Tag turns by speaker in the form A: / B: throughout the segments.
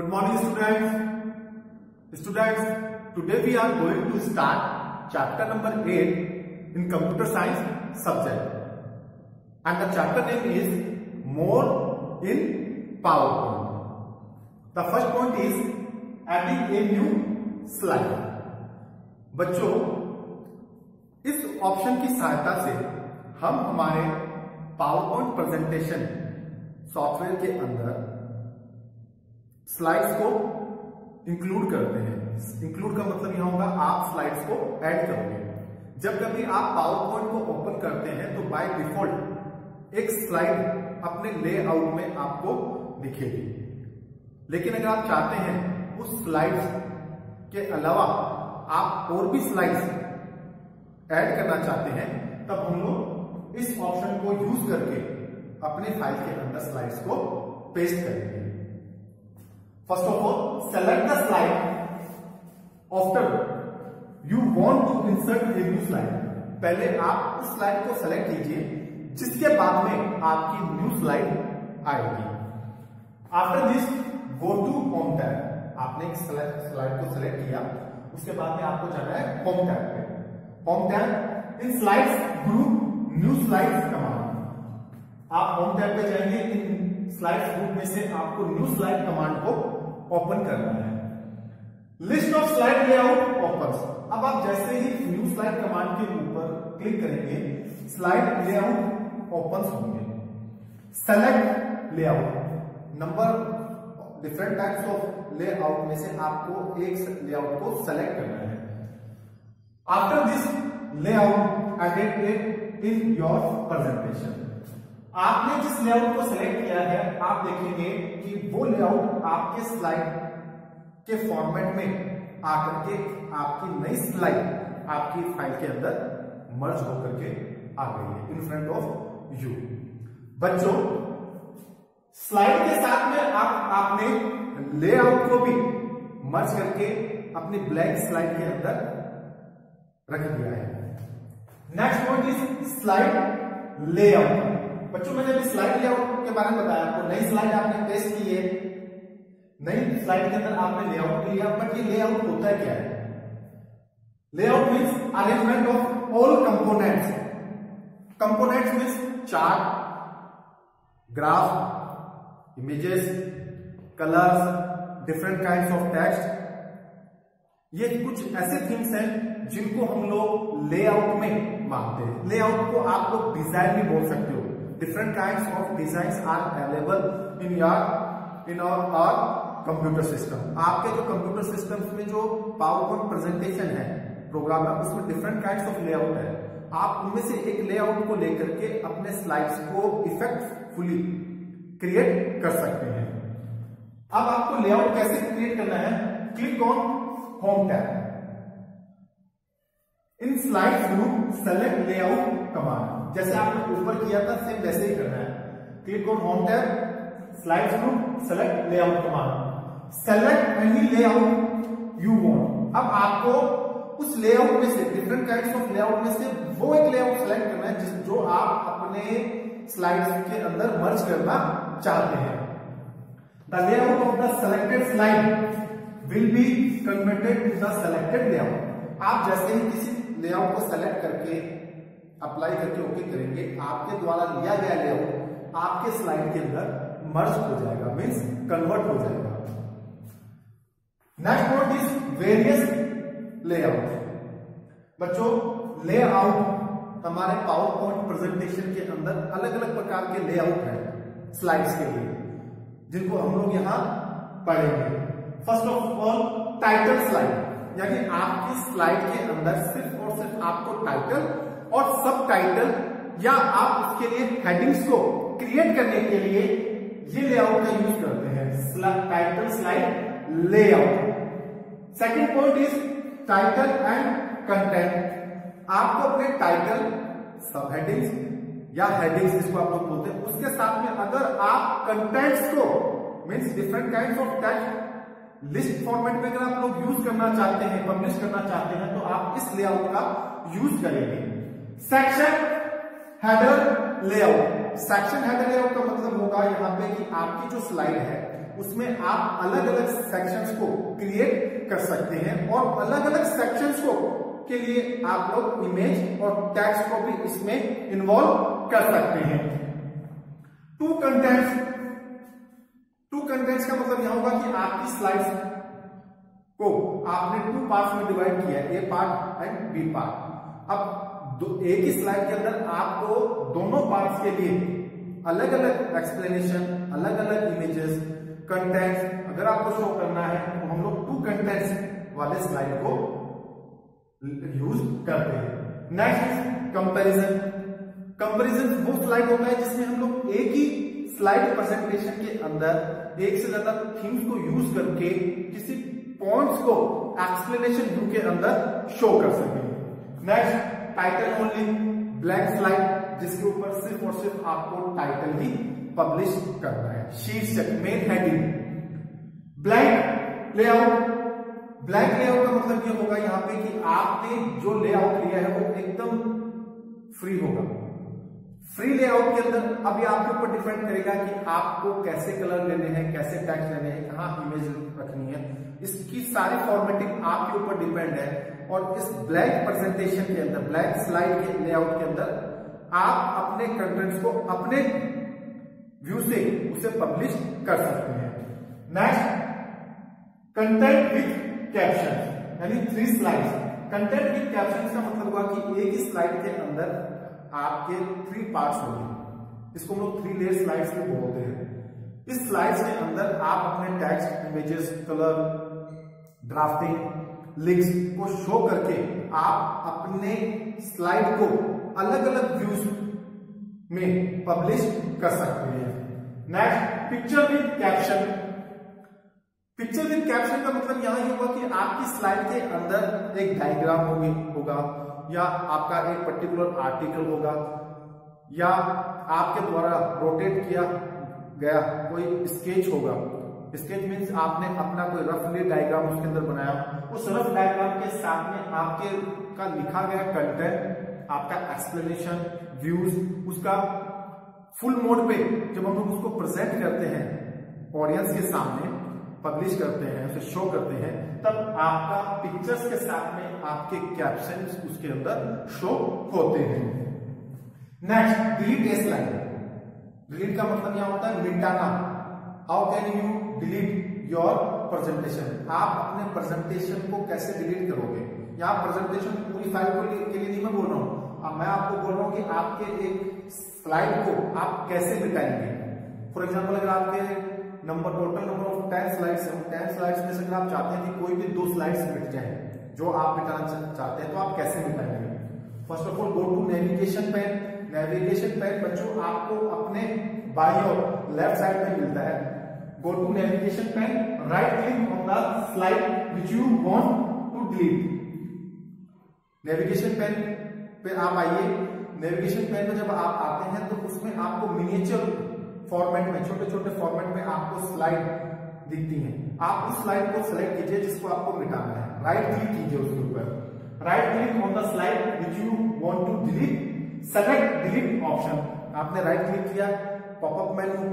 A: Good morning students. Today we are going to start chapter number 8 in computer science subject. And the chapter name is More in PowerPoint. The first point is adding a new slide. बच्चों, इस option की सहायता से हम हमारे PowerPoint presentation software के अंदर slides को इंक्लूड करते हैं। इंक्लूड का मतलब यह होगा आप स्लाइड्स को ऐड करोगे। जब कभी आप पावरपॉइंट को ओपन करते हैं तो बाय डिफॉल्ट एक स्लाइड अपने लेआउट में आपको दिखेगी, लेकिन अगर आप चाहते हैं उस स्लाइड्स के अलावा आप और भी स्लाइड्स ऐड करना चाहते हैं, तब हम लोग इस ऑप्शन को यूज करके अपने फाइल के अंदर स्लाइड्स को पेस्ट करेंगे। First of all, select the slide after you want to insert a new slide. पहले आप उस स्लाइड को सेलेक्ट कीजिए जिसके बाद में आपकी न्यू स्लाइड आएगी। After this go to home tab. आपने एक स्लाइड को सेलेक्ट किया, उसके बाद में आपको जाना है होम टैब पे। होम टैब इन slides group new slides command. आप होम टैब पे जाएंगे, इन स्लाइड्स ग्रुप में से आपको न्यू स्लाइड कमांड को ओपन करना है। List of slide layout opens. अब आप जैसे ही न्यू स्लाइड कमांड के ऊपर क्लिक करेंगे, स्लाइड लेआउट ओपन्स होंगे। Select layout. Number different types of layout में से आपको एक लेआउट को सेलेक्ट करना है। After this layout edit in your presentation. आपने जिस लेआउट को सेलेक्ट किया है, आप देखेंगे कि वो लेआउट आपके स्लाइड के फॉर्मेट में आकर के आपकी नई स्लाइड आपकी फाइल के अंदर मर्ज होकर के आ गई है इन फ्रंट ऑफ यू। बच्चों, स्लाइड के साथ में आपने लेआउट को भी मर्ज करके अपनी ब्लैंक स्लाइड के अंदर रख दिया है। Next point is slide layout. बच्चों, मैंने अभी स्लाइड लेआउट के बारे में बताया आपको। नई स्लाइड आपने पेस्ट की है, नई स्लाइड के अंदर आपने लेआउट लिया, बट ये लेआउट होता क्या है? Layout means arrangement of all components. Components means chart, graph, images, colours, different kinds of text. ये कुछ ऐसे थिंग्स हैं जिनको हम लोग लेआउट में मानते हैं। लेआउट को आप लोग डिजाइन भी बोल सकते हो। Different kinds of designs are available in our computer system. आपके जो कंप्यूटर सिस्टम में जो पावरपॉइंट प्रेजेंटेशन है, प्रोग्राम है, उसमें डिफरेंट काइंड्स ऑफ लेआउट है। आप उनमें से एक लेआउट को लेकर के अपने स्लाइड्स को इफेक्टफुली क्रिएट कर सकते हैं। अब आपको लेआउट कैसे क्रिएट करना है? Click on home tab. In slides group select layout command. जैसे आपने ऊपर किया था, सेम वैसे ही करना है। Click on home tab, slides group, select layout command. Select any layout you want. अब आपको उस लेआउट में से, डिफरेंट काइंड्स ऑफ लेआउट में से वो एक लेआउट सेलेक्ट करना है जो आप अपने स्लाइड्स के अंदर मर्ज करना चाहते हैं। The layout of the selected slide will be converted to the selected layout. आप जैसे ही किसी लेआउट को सेलेक्ट करके अप्लाई करके ओके करेंगे, आपके द्वारा लिया गया लेआउट आपके स्लाइड के अंदर मर्ज हो जाएगा, मींस कन्वर्ट हो जाएगा। Next point is various layout. बच्चों, लेआउट हमारे पावर पॉइंट प्रेजेंटेशन के अंदर अलग अलग प्रकार के लेआउट हैं स्लाइड्स के लिए, जिनको हम लोग यहां पढ़ेंगे। First of all, title slide, यानी आपकी स्लाइड के अंदर सिर्फ और सिर्फ आपको टाइटल और सब टाइटल या आप उसके लिए हेडिंग्स को क्रिएट करने के लिए ये लेआउट का यूज करते हैं, title slide layout. Second point is title and content. आपको अपने टाइटल, सब हेडिंग्स या हेडिंग्स जिसको आप लोग बोलते हैं, उसके साथ में अगर आप कंटेंट्स को, means different kinds of text list format में अगर आप लोग यूज करना चाहते हैं, पब्लिश करना चाहते हैं, तो आप इस लेआउट का यूज करेंगे। Section header layout. Section header layout का मतलब होगा यहाँ पे कि आपकी जो स्लाइड है उसमें आप अलग अलग सेक्शंस को क्रिएट कर सकते हैं और अलग अलग सेक्शंस को के लिए आप लोग इमेज और टेक्स्ट को भी इसमें इन्वॉल्व कर सकते हैं। टू कंटेंट्स का मतलब यह होगा कि आपकी स्लाइड्स को आपने टू पार्ट्स में डिवाइड किया है, ए पार्ट एंड बी पार्ट। अब एक ही स्लाइड के अंदर आपको दोनों पार्ट्स के लिए अलग अलग एक्सप्लेनेशन, अलग अलग इमेजेस, कंटेंट्स अगर आपको शो करना है तो हम लोग टू कंटेंट्स वाले स्लाइड को यूज करते हैं। नेक्स्ट कंपैरिजन वो स्लाइड होता है जिसमें हम लोग एक ही स्लाइड प्रेजेंटेशन के अंदर एक से ज्यादा थीम्स को यूज करके किसी पॉइंट्स को एक्सप्लेनेशन व्यू के अंदर शो कर सकें। Next title only blank slide जिसके ऊपर सिर्फ और सिर्फ आपको टाइटल ही पब्लिश करना है। शीर्षक मेन हेडिंग। ब्लैंक लेआउट का मतलब ये होगा यहाँ पे कि आपने जो लेआउट लिया है वो एकदम फ्री होगा। फ्री लेआउट के अंदर अभी आपके ऊपर डिपेंड करेगा कि आपको कैसे कलर लेने हैं, कैसे टेक्स्ट लेने हैं, कहाँ इमेज रखनी है, इसकी सारी फॉर्मेटिंग आपके ऊपर डिपेंड है। और इस ब्लैंक प्रेजेंटेशन के अंदर, ब्लैंक स्लाइड के लेआउट के अंदर आप अपने कंटेंट्स को अपने व्यू से उसे पब्लिश कर सकते हैं। नेक्स्ट कंटेंट विथ कैप्शन यानी 3 स्लाइड्स। कंटेंट विथ कैप्शन का मतलब हुआ कि एक ही स्लाइड के अंदर आपके 3 पार्ट्स होंगे, इसको हम लोग 3 लेयर स्लाइड्स भी बोलते हैं। इस स्लाइड्स के अंदर आप अपने text, images, colour, drafting, links को शो करके आप अपने स्लाइड को अलग अलग व्यूज में पब्लिश कर सकते हैं। Next picture with caption. Picture with caption का मतलब यहां ये होगा कि आपकी स्लाइड के अंदर एक डायग्राम होगा या आपका एक पर्टिकुलर आर्टिकल होगा या आपके द्वारा रोटेट किया गया कोई स्केच होगा। स्केच मीन्स आपने अपना कोई रफली डायग्राम उसके अंदर बनाया, उस रफ डायग्राम के साथ में आपके का लिखा गया कंटेंट, आपका एक्सप्लेनेशन, व्यूज, उसका फुल मोड पे जब हम लोग उसको प्रेजेंट करते हैं ऑडियंस के सामने, पब्लिश करते हैं, उसे शो करते हैं, तब आपका पिक्चर्स के साथ में आपके कैप्शंस उसके अंदर शो होते हैं। नेक्स्ट डिलीट ए स्लाइड। डिलीट का मतलब यहां होता है मिटाना। How can you delete your presentation. आप अपने प्रेजेंटेशन को कैसे डिलीट करोगे। यहाँ प्रेजेंटेशन पूरी फाइल को के लिए नहीं मैं बोल रहा हूँ, अब मैं आपको बोल रहा हूँ कि आपके एक स्लाइड को आप कैसे मिटाएंगे। फॉर एग्जाम्पल अगर आपके टोटल नंबर ऑफ 10 स्लाइड्स है, 10 स्लाइड्स में से अगर आप चाहते हैं कि कोई भी 2 स्लाइड्स मिट जाए जो आप मिटाना चाहते हैं, तो आप कैसे मिटाएंगे। First of all go to navigation pane. Navigation pane बच्चों आपको अपने बाईं और लेफ्ट साइड में मिलता है। Go to navigation pane, right click on the slide which you want to delete. Navigation pane पे आप आइए। नेविगेशन पैन में जब आप आते हैं तो उसमें आपको मिनिएचर फॉर्मेट में, छोटे छोटे फॉर्मेट में आपको स्लाइड दिखती हैं। आप उस स्लाइड को सेलेक्ट कीजिए जिसको आपको मिटाना है, राइट क्लिक कीजिए उसके ऊपर, right click on the slide which you want to delete, select delete option. आपने राइट क्लिक किया, पॉपअप मेनू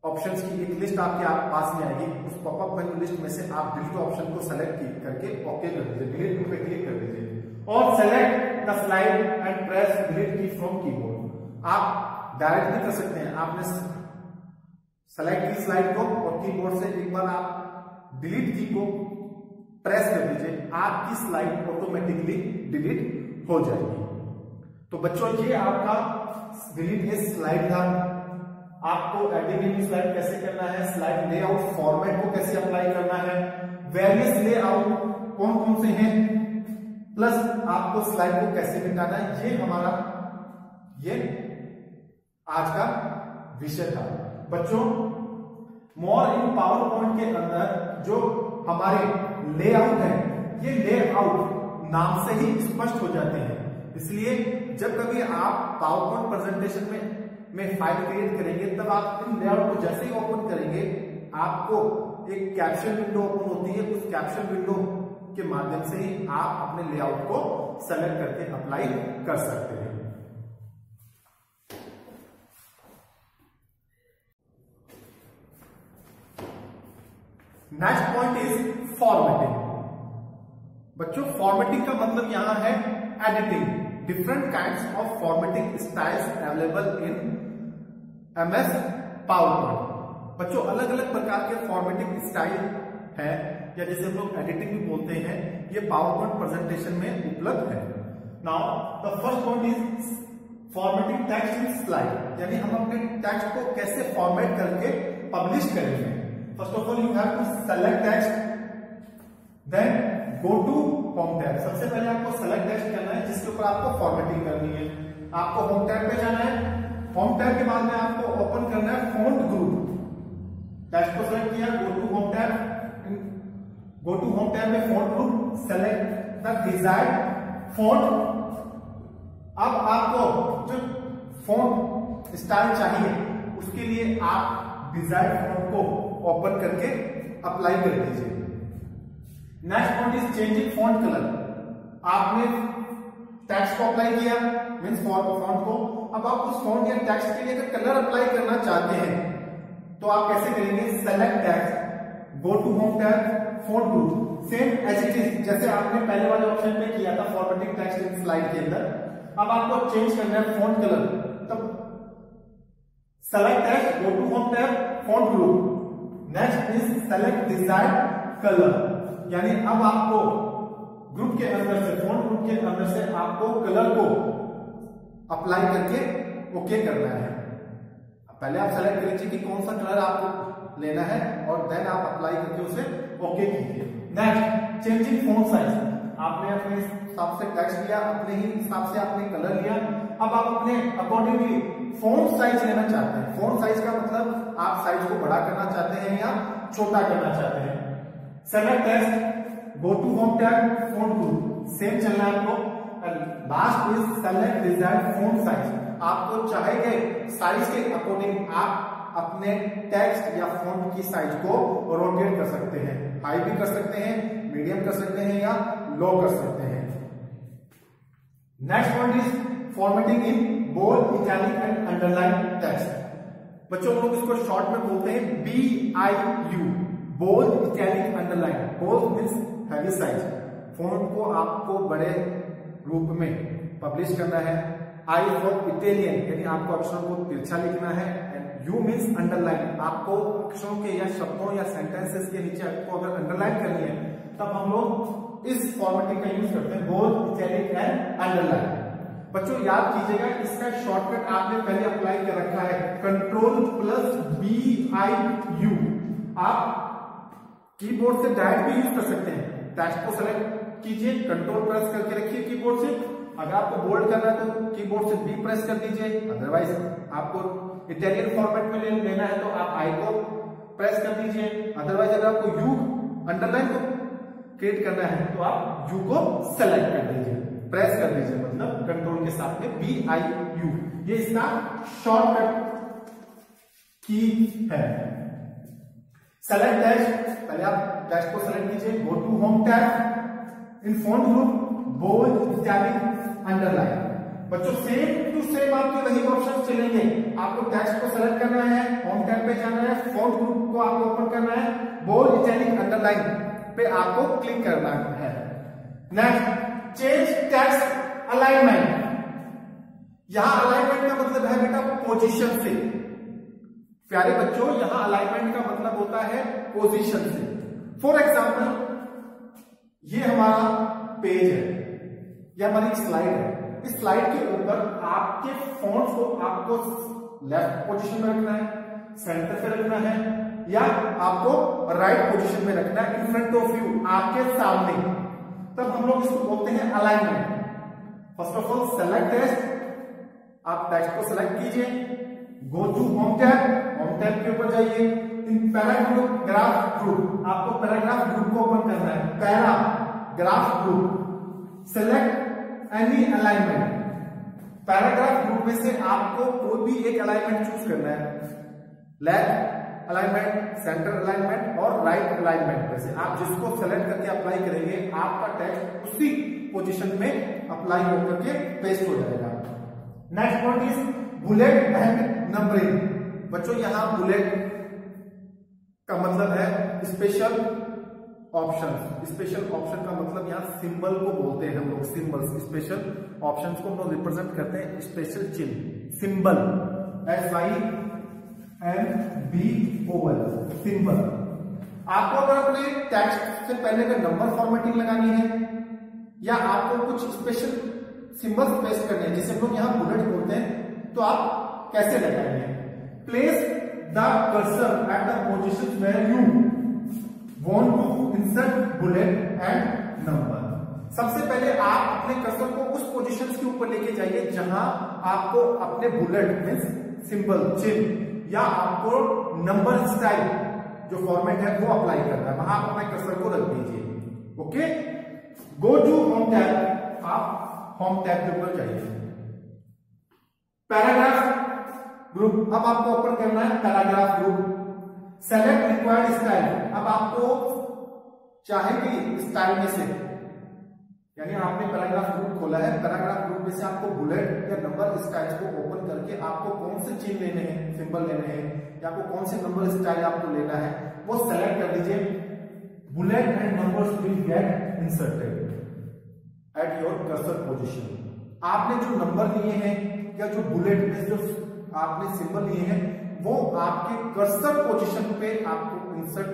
A: ऑप्शंस की एक लिस्ट आपके पास में आएगी। उस पॉपअप मेनू लिस्ट में से आप डिलीट ऑप्शन को सेलेक्ट करके ओके कर दीजिए, डिलीट पे क्लिक कर दीजिए और select the slide and press delete की फ्रॉम कीबोर्ड। आप डायरेक्ट भी कर सकते हैं, आपने सेलेक्ट की स्लाइड को और कीबोर्ड से एक बार आप डिलीट की को प्रेस कर दीजिए, आपकी स्लाइड ऑटोमेटिकली डिलीट हो जाएगी। तो बच्चों ये आपका डिलीट ए स्लाइड था। आपको एडिटिंग न्यू स्लाइड कैसे करना है, स्लाइड लेआउट फॉर्मेट को कैसे अप्लाई करना है, वेरियस लेआउट कौन कौन से हैं, प्लस आपको स्लाइड को कैसे मिटाना है, ये हमारा ये आज का विषय था। बच्चों मोर इन पावर पॉइंट के अंदर जो हमारे लेआउट है, ये लेआउट नाम से ही स्पष्ट हो जाते हैं। इसलिए जब कभी आप पावर पॉइंट प्रेजेंटेशन में फाइल क्रिएट करेंगे, तब आप इन लेआउट को जैसे ही ओपन करेंगे आपको एक कैप्शन विंडो ओपन होती है। उस कैप्शन विंडो के माध्यम से ही आप अपने लेआउट को सेलेक्ट करके अप्लाई कर सकते हैं। Next point is formatting. बच्चों फॉर्मेटिंग का मतलब यहां है editing. Different kinds of formatting styles available in MS PowerPoint. बच्चों अलग अलग प्रकार के फॉर्मेटिंग स्टाइल है, या जैसे हम लोग एडिटिंग भी बोलते हैं, ये पावरपॉइंट प्रेजेंटेशन में उपलब्ध है। Now the first point is formatting text in slide, यानी हम अपने टेक्स्ट को कैसे फॉर्मेट करके पब्लिश करेंगे। First of all you have to select text, then go to home tab. सबसे पहले आपको सेलेक्ट टेक्स्ट करना है जिसके ऊपर आपको फॉर्मेटिंग करनी है। आपको होम टैब पे जाना है। होम टैब के बाद में आपको ओपन करना है फॉन्ट ग्रुप। टेक्स्ट को सेलेक्ट किया, go to home tab. Go to home tab में font group, select the desired font. अब आपको जो फॉन्ट स्टाइल चाहिए उसके लिए आप डिजायर्ड फॉन्ट को ओपन करके अप्लाई कर दीजिए। Next point is changing font colour. आपने टेक्स्ट को अप्लाई किया, मींस फॉन्ट को। अब आप उस फॉन्ट या टेक्स्ट के लिए अगर कलर अप्लाई करना चाहते हैं तो आप कैसे करेंगे? Select text, go to home tab, font group, same as it is जैसे आपने पहले वाले ऑप्शन पे किया था फॉर्मेटिंग टेक्स्ट इन स्लाइड के अंदर। अब आपको चेंज करना है फॉन्ट कलर, तब select text, go to home tab, font group. Next is select desired colour, यानी अब आपको ग्रुप के अंदर से, फॉन्ट ग्रुप के अंदर से आपको कलर को अप्लाई करके ओके करना है। पहले आप सेलेक्ट कर लीजिए कि कौन सा कलर आपको लेना है और देन आप अप्लाई करके उसे ओके कीजिए। Next changing font size. आपने अपने हिसाब से टेक्स्ट लिया, अपने ही हिसाब से आपने कलर लिया। अब आप अपने अकॉर्डिंगली फॉन्ट साइज लेना चाहते हैं। फॉन्ट साइज का मतलब आप साइज को बड़ा करना चाहते हैं या छोटा करना चाहते हैं। Select text, go to home tab, font group, same चलना है आपको। Last is select desired font size. आपको चाहे गए साइज के अकॉर्डिंग आप अपने टेक्स्ट या फॉन्ट की साइज को रोटेट कर सकते हैं। हाई भी कर सकते हैं, मीडियम कर सकते हैं या लो कर सकते हैं। Next point is formatting in bold, italic and underline text. बच्चों लोग इसको शॉर्ट में बोलते हैं BIU, bold, italic, underline. Bold means heavy size, font को आपको बड़े रूप में पब्लिश करना है। आई फॉर इटालियन, यानी आपको अक्षरों को तिरछा लिखना है। एंड यू मींस अंडरलाइन, आपको अक्षरों के या शब्दों या सेंटेंसेस के नीचे आपको अगर अंडरलाइन करनी है तब हम लोग इस फॉर्मेटिंग का यूज करते हैं, बोल्ड, इटैलिक एंड अंडरलाइन। बच्चों याद कीजिएगा, इसका शॉर्टकट आपने पहले अप्लाई कर रखा है, Ctrl+BIU। आप कीबोर्ड से डायरेक्ट भी यूज कर सकते हैं। टेक्स्ट को सेलेक्ट कीजिए, कंट्रोल प्रेस करके रखिए कीबोर्ड से। अगर आपको बोल्ड करना है तो कीबोर्ड से B प्रेस कर दीजिए। अदरवाइज आपको इटालियन फॉर्मेट में लेना है तो आप I को प्रेस कर दीजिए। अदरवाइज अगर आपको U अंडरलाइन को क्रिएट करना है तो आप U को सेलेक्ट कर दीजिए, प्रेस कर दीजिए, मतलब कंट्रोल के साथ में BIU। ये इसका शॉर्टकट की है। सेलेक्ट टेक्स्ट, पहले आप टेक्स्ट को सेलेक्ट कीजिए, go to home tab, in font group, bold, italic, underline. बच्चों सेम टू सेम आपके वही ऑप्शन चलेंगे। आपको टेक्स्ट को सेलेक्ट करना है, होम टैब पे जाना है, फॉन्ट ग्रुप को आपको ओपन करना है, बोल्ड, इटैलिक, अंडरलाइन पे आपको क्लिक करना है। Next change text alignment. यहां अलाइनमेंट का मतलब है बेटा पोजीशन से। प्यारे बच्चों यहां अलाइनमेंट का मतलब होता है पोजीशन से। फॉर एग्जाम्पल ये हमारा पेज है, यह हमारी एक स्लाइड है। इस स्लाइड के ऊपर आपके फॉन्ट को आपको लेफ्ट पोजीशन में रखना है, सेंटर पे रखना है, या आपको राइट पोजीशन में रखना है, इन फ्रंट ऑफ यू, आपके सामने। तब हम लोग इसको बोलते हैं alignment. First of all select text, आप टेक्स्ट को सेलेक्ट कीजिए, go to home tab, home tab के ऊपर जाइए, इन पैराग्राफ ग्रुप, आपको पैराग्राफ ग्रुप को ओपन करना है, paragraph group, select any alignment. Paragraph group में से आपको कोई भी एक अलाइनमेंट चूज करना है, लेफ्ट अलाइनमेंट, सेंटर अलाइनमेंट और राइट अलाइनमेंट में से आप जिसको सेलेक्ट करके अप्लाई करेंगे आपका टेक्स्ट उसी पोजीशन में अप्लाई होकर के पेस्ट हो जाएगा। Next point is bullet and numbering. बच्चों यहां बुलेट का मतलब है स्पेशल ऑप्शन। स्पेशल ऑप्शन का मतलब यहाँ सिंबल को बोलते हैं हम लोग, सिंबल्स। स्पेशल ऑप्शंस को हम लोग रिप्रेजेंट करते हैं स्पेशल चिन्ह, सिंबल, SIMBOL, सिंबल। आपको अगर अपने टेक्स्ट से पहले का नंबर फॉर्मेटिंग लगानी है या आपको कुछ स्पेशल सिंबल्स पेस्ट करने हैं, जिसे हम लोग यहाँ बुलेट बोलते हैं, तो आप कैसे लगाएंगे? Place the cursor at the position where you want to insert bullet and number. सबसे पहले आप अपने कर्सर को उस पोजीशन के ऊपर लेके जाइए जहां आपको अपने बुलेट मींस सिंबल, चिन्ह या आपको नंबर स्टाइल जो फॉर्मेट है वो अप्लाई करना है, वहां आप अपने कर्सर को रख दीजिए। Okay, go to home tab. आप होम टैब के ऊपर जाइए। पैराग्राफ ग्रुप, अब आपको ओपन करना है paragraph group. Select required style, अब आपको चाहे भी स्टाइल में से, यानी आपने पैराग्राफ ग्रुप खोला है, पैराग्राफ ग्रुप में से आपको बुलेट या नंबर स्टाइल्स को ओपन करके आपको कौन से चिन्ह लेने हैं, सिंबल लेने हैं, या आपको कौन से नंबर स्टाइल आपको लेना है वो सेलेक्ट कर दीजिए। Bullet and numbers will get inserted at your cursor position. आपने जो नंबर लिए हैं या जो बुलेट में जो आपने सिंबल लिए हैं वो आपके कर्सर पोजीशन पे आपको इंसर्ट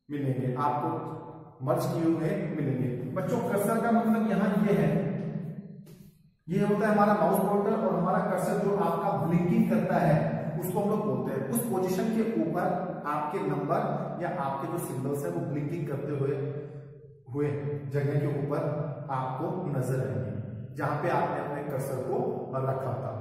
A: मिलेंगे, आपको मर्ज किए हुए मिलेंगे। बच्चों, कर्सर का मतलब यहाँ ये है, ये होता है हमारा माउस पॉइंटर और हमारा कर्सर जो आपका ब्लिंकिंग करता है उसको हम लोग बोलते हैं। उस पोजीशन के ऊपर आपके नंबर या आपके जो सिंबल्स है वो ब्लिंकिंग करते हुए जगह के ऊपर आपको नजर आएंगे जहां पे आपने अपने कर्सर को रखा था।